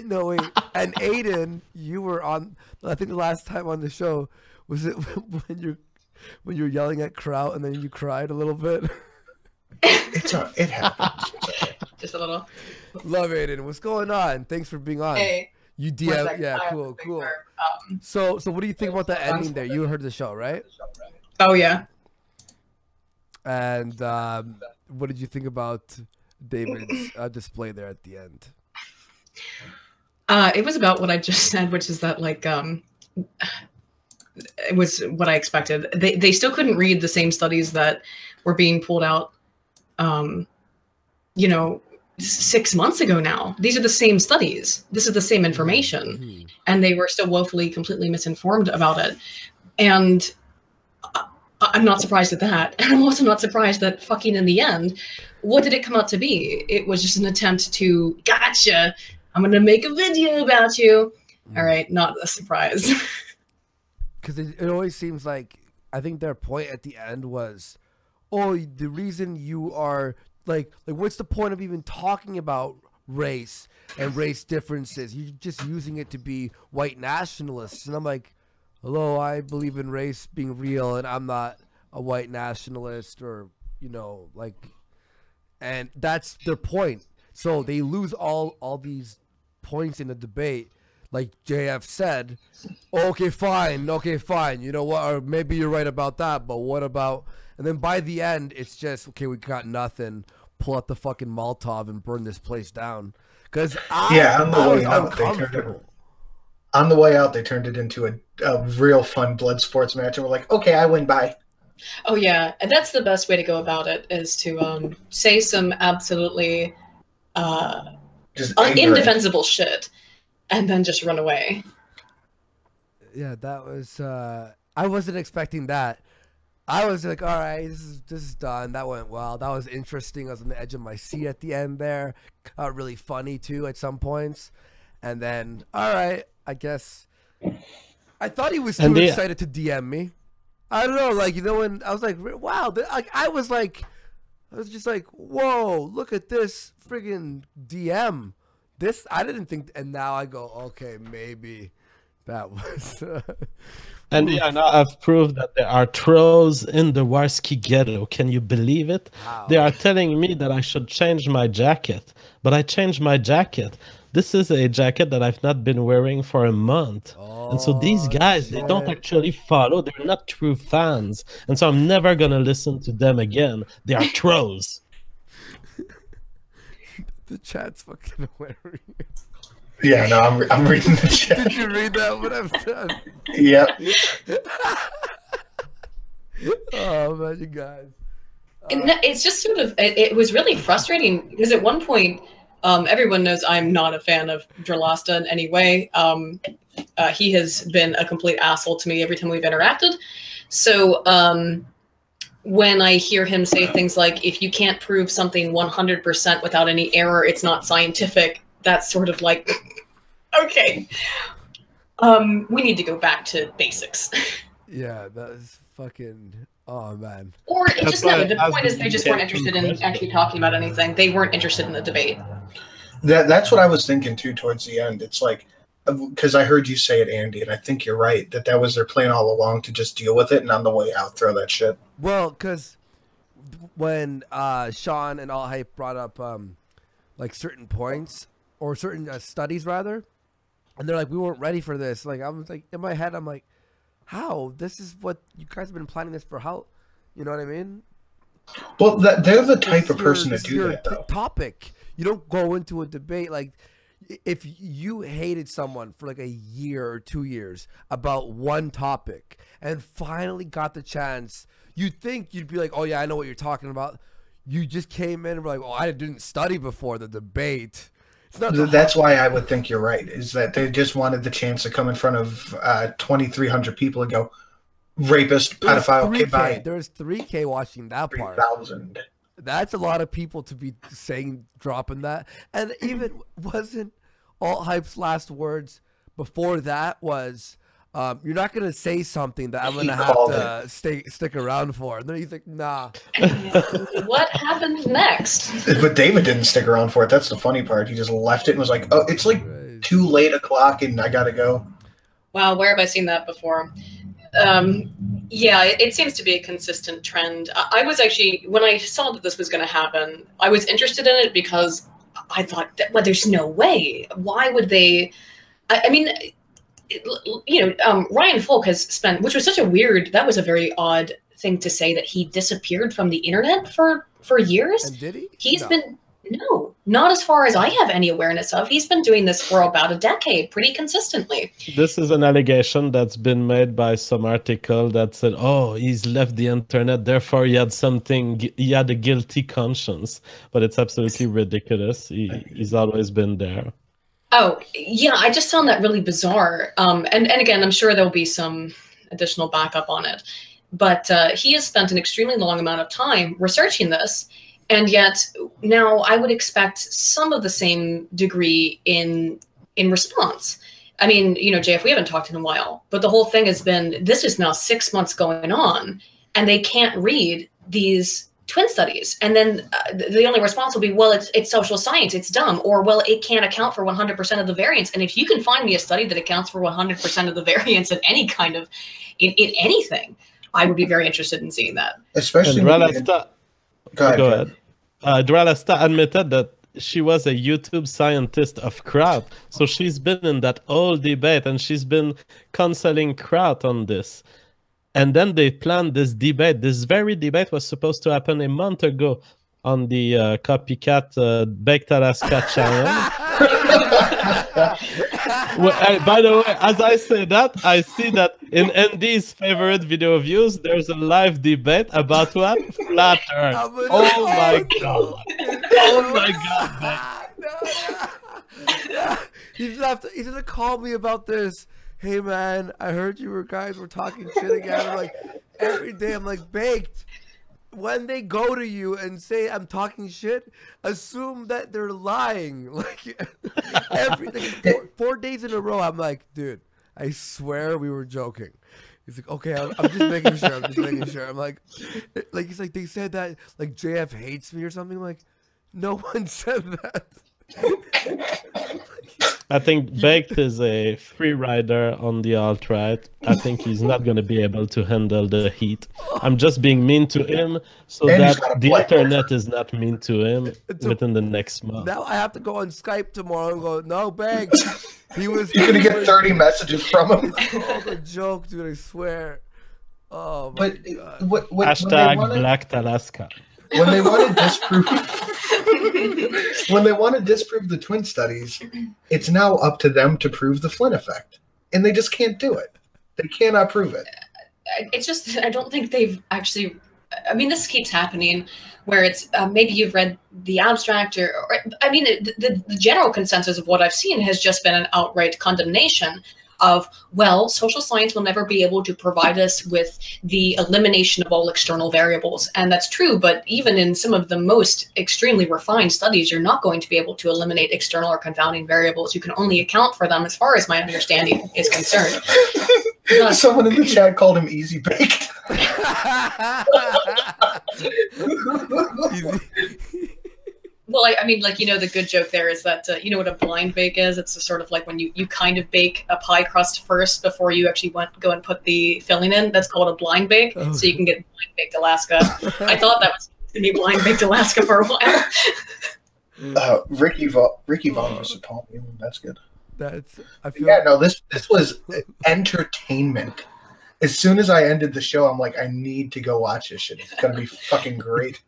No, wait. And Aydin, you were on. I think the last time on the show was it when you're yelling at Kraut and then you cried a little bit. It happens. Just a little. Love Aydin. What's going on? Thanks for being on. Hey, You one DM. second. Yeah, I have cool, to cool. figure, So what do you think about the ending there? You heard the show, right? Oh yeah. And what did you think about David's display there at the end? It was about what I just said, which is that like it was what I expected. They still couldn't read the same studies that were being pulled out, you know, 6 months ago now. These are the same studies. This is the same information. And they were still woefully, completely misinformed about it. And I'm not surprised at that. And I'm also not surprised that fucking in the end, what did it come out to be? It was just an attempt to, gotcha, I'm going to make a video about you. All right, not a surprise. Because it always seems like, I think their point at the end was, oh, the reason you are, like what's the point of even talking about race and race differences? You're just using it to be white nationalists. And I'm like, hello, I believe in race being real, and I'm not a white nationalist or, you know, like, and that's their point. So they lose all these points in the debate. Like JF said, okay, fine. You know what? Or maybe you're right about that, but what about? And then by the end, it's just, okay, we got nothing. Pull out the fucking Molotov and burn this place down. Because On the way out, they turned it into a real fun blood sports match, and we're like, okay, I win, bye. Oh yeah, and that's the best way to go about it, is to say some absolutely indefensible shit, and then just run away. Yeah, that was. I wasn't expecting that. I was like, all right, this is done. That went well. That was interesting. I was on the edge of my seat at the end there. Really funny too at some points, and then all right, I guess. I thought he was too excited to DM me. I don't know, like, you know, when I was like, wow, like I was just like, whoa, look at this friggin' DM. This I didn't think, and now I go, okay, maybe that was. And yeah, now I've proved that there are trolls in the Warski ghetto. Can you believe it? Wow. They are telling me that I should change my jacket, but I changed my jacket. This is a jacket that I've not been wearing for a month. And so these guys, they don't actually follow. They're not true fans. And so I'm never going to listen to them again. They are trolls. The chat's fucking hilarious. Yeah, no, I'm reading the chat. Did you read that when I'm done? Yep. Oh man, you guys. It's just sort of, it was really frustrating because at one point, everyone knows I'm not a fan of Dralasta in any way. He has been a complete asshole to me every time we've interacted. So when I hear him say things like, if you can't prove something 100% without any error, it's not scientific, that's sort of like, okay, we need to go back to basics. Yeah, that is fucking, oh man. Or it just, no, the point is they just weren't interested in actually talking about anything. They weren't interested in the debate. That's what I was thinking too towards the end. It's like, because I heard you say it, Andy, and I think you're right, that was their plan all along, to just deal with it and on the way out throw that shit. Well, because when Sean and All Hype brought up like certain points or certain studies rather, and they're like, we weren't ready for this. Like, I was like, in my head, I'm like, how? This is what you guys have been planning this for? How? You know what I mean? Well, they're the type of person to do that, though. Topic. You don't go into a debate like, if you hated someone for like a year or 2 years about one topic and finally got the chance, you'd think you'd be like, oh yeah, I know what you're talking about. You just came in and were like, oh, I didn't study before the debate. It's not. That's why I would think you're right, is that they just wanted the chance to come in front of 2,300 people and go, rapist, pedophile, kid by. There's 3K watching that part. 3,000. That's a lot of people to be saying, dropping that. And even wasn't Alt Hype's last words before that was, you're not gonna say something that I'm He gonna have called to stick around for. And then you think, nah. What happened next? But David didn't stick around for it. That's the funny part. He just left it and was like, "Oh, it's like too late o'clock, and I gotta go." Wow, where have I seen that before? Yeah, it seems to be a consistent trend. I was actually, when I saw that this was going to happen, I was interested in it because I thought, well, there's no way. Why would they? I mean, Ryan Folk has spent, which was such a weird, that was a very odd thing to say, that he disappeared from the internet for years. And did he? He's been, no, not as far as I have any awareness of. He's been doing this for about a decade, pretty consistently. This is an allegation that's been made by some article that said, oh, he's left the internet, therefore he had a guilty conscience. But it's absolutely ridiculous. He's always been there. Oh, yeah, I just found that really bizarre. And again, I'm sure there'll be some additional backup on it. But he has spent an extremely long amount of time researching this. And yet now I would expect some of the same degree in response. I mean, JF, we haven't talked in a while, but the whole thing has been, this is now 6 months going on, and they can't read these twin studies. And then the only response will be, well, it's social science, it's dumb, or, well, it can't account for 100% of the variance. And if you can find me a study that accounts for 100% of the variance in any kind of, in anything, I would be very interested in seeing that. Especially Go ahead. Dralasta admitted that she was a YouTube scientist of Kraut, so she's been in that whole debate, and she's been counseling Kraut on this. And then they planned this debate. This very debate was supposed to happen a month ago on the Copycat Baked Alaska channel. Well, by the way, as I say that, I see that in Andy's favorite video views, there's a live debate about what? Flat Earth. Oh my god. Oh my god. No. He's gonna call me about this. Hey man, I heard you guys were talking shit again. I'm like, every day I'm like, Baked. When they go to you and say I'm talking shit, assume that they're lying. Like everything, 4 days in a row, I'm like, dude, I swear we were joking. He's like, okay, I'm just making sure. I'm just making sure. I'm like he's like, they said that like JF hates me or something. I'm like, no one said that. I think Baked is a free rider on the alt-right. I think he's not going to be able to handle the heat. I'm just being mean to him so that the internet is not mean to him within the next month. Now I have to go on Skype tomorrow and go, no, Baked. You're going to get 30 messages from him. It's a joke, dude, I swear. Oh, my God. Hashtag Black Alaska. When they want to disprove the twin studies, it's now up to them to prove the Flynn effect, and they just can't do it. They cannot prove it. It's just, I don't think they've actually, I mean, this keeps happening where it's maybe you've read the abstract or I mean, the general consensus of what I've seen has just been an outright condemnation of, well, social science will never be able to provide us with the elimination of all external variables. And that's true, but even in some of the most extremely refined studies, you're not going to be able to eliminate external or confounding variables. You can only account for them as far as my understanding is concerned. Someone in the chat called him Easy Baked. Well, I mean, like, the good joke there is that, you know what a blind bake is? It's a sort of like when you kind of bake a pie crust first before you actually go and put the filling in. That's called a blind bake. Oh. So you can get blind baked Alaska. I thought that was going to be blind baked Alaska for a while. Ricky Vaughn versus Paul Newman. That's good. This was entertainment. As soon as I ended the show, I'm like, I need to go watch this shit. It's going to be fucking great.